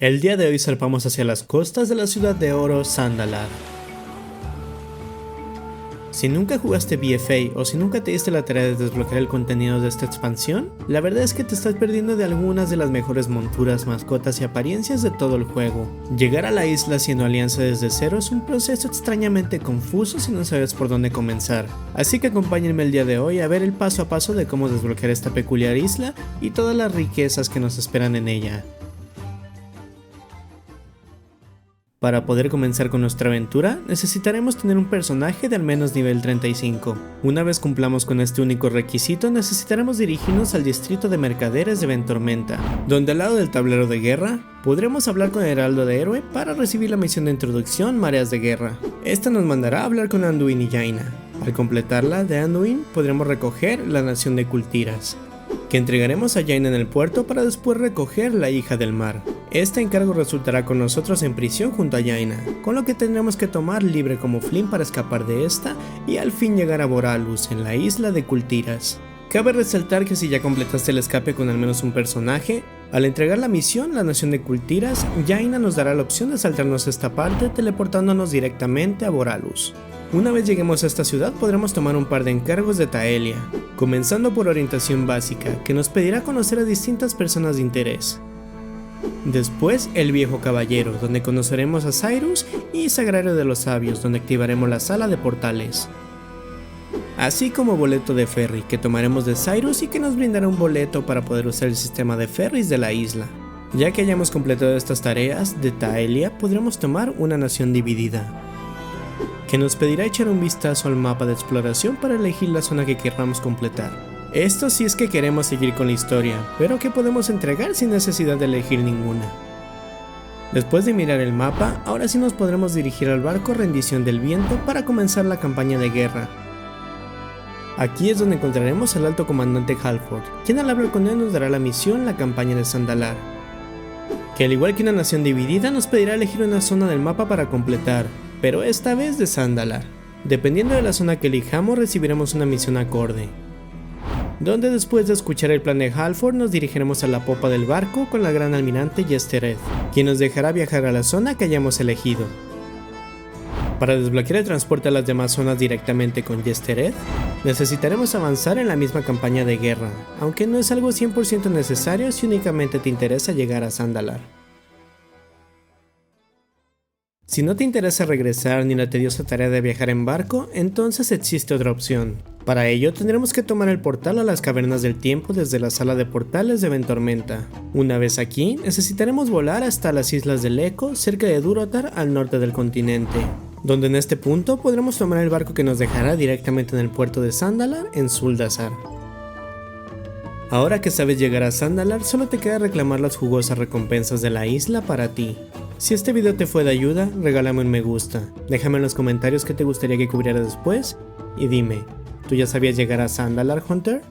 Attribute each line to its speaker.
Speaker 1: El día de hoy zarpamos hacia las costas de la ciudad de oro Zandalar. Si nunca jugaste BFA o si nunca te diste la tarea de desbloquear el contenido de esta expansión, la verdad es que te estás perdiendo de algunas de las mejores monturas, mascotas y apariencias de todo el juego. Llegar a la isla haciendo alianza desde cero es un proceso extrañamente confuso si no sabes por dónde comenzar, así que acompáñenme el día de hoy a ver el paso a paso de cómo desbloquear esta peculiar isla y todas las riquezas que nos esperan en ella. Para poder comenzar con nuestra aventura, necesitaremos tener un personaje de al menos nivel 35. Una vez cumplamos con este único requisito, necesitaremos dirigirnos al distrito de mercaderes de Ventormenta, donde al lado del tablero de guerra, podremos hablar con el Heraldo de Héroe para recibir la misión de introducción Mareas de Guerra. Esta nos mandará a hablar con Anduin y Jaina. Al completarla de Anduin, podremos recoger la nación de Kultiras, que entregaremos a Jaina en el puerto para después recoger la hija del mar. Este encargo resultará con nosotros en prisión junto a Jaina, con lo que tendremos que tomar libre como Flynn para escapar de esta y al fin llegar a Boralus, en la isla de Kultiras. Cabe resaltar que si ya completaste el escape con al menos un personaje, al entregar la misión, la nación de Kultiras, Jaina nos dará la opción de saltarnos esta parte teleportándonos directamente a Boralus. Una vez lleguemos a esta ciudad podremos tomar un par de encargos de Taelia, comenzando por orientación básica, que nos pedirá conocer a distintas personas de interés. Después el viejo caballero, donde conoceremos a Cyrus, y Sagrario de los Sabios, donde activaremos la sala de portales. Así como boleto de ferry, que tomaremos de Cyrus y que nos brindará un boleto para poder usar el sistema de ferries de la isla. Ya que hayamos completado estas tareas de Taelia, podremos tomar una nación dividida, que nos pedirá echar un vistazo al mapa de exploración para elegir la zona que queramos completar. Esto si es que queremos seguir con la historia, pero que podemos entregar sin necesidad de elegir ninguna. Después de mirar el mapa, ahora sí nos podremos dirigir al barco Rendición del Viento para comenzar la campaña de guerra. Aquí es donde encontraremos al alto comandante Halford, quien al hablar con él nos dará la misión la campaña de Zandalar, que al igual que una nación dividida nos pedirá elegir una zona del mapa para completar, pero esta vez de Zandalar. Dependiendo de la zona que elijamos recibiremos una misión acorde, donde después de escuchar el plan de Halford nos dirigiremos a la popa del barco con la gran almirante Yestered, quien nos dejará viajar a la zona que hayamos elegido. Para desbloquear el transporte a las demás zonas directamente con Yestered, necesitaremos avanzar en la misma campaña de guerra, aunque no es algo 100% necesario si únicamente te interesa llegar a Zandalar. Si no te interesa regresar ni la tediosa tarea de viajar en barco, entonces existe otra opción. Para ello tendremos que tomar el portal a las cavernas del tiempo desde la sala de portales de Ventormenta. Una vez aquí, necesitaremos volar hasta las islas del Eco, cerca de Durotar, al norte del continente, donde en este punto podremos tomar el barco que nos dejará directamente en el puerto de Zandalar, en Zuldazar. Ahora que sabes llegar a Zandalar, solo te queda reclamar las jugosas recompensas de la isla para ti. Si este video te fue de ayuda, regálame un me gusta, déjame en los comentarios qué te gustaría que cubriera después, y dime, ¿tú ya sabías llegar a Zandalar, Hunter?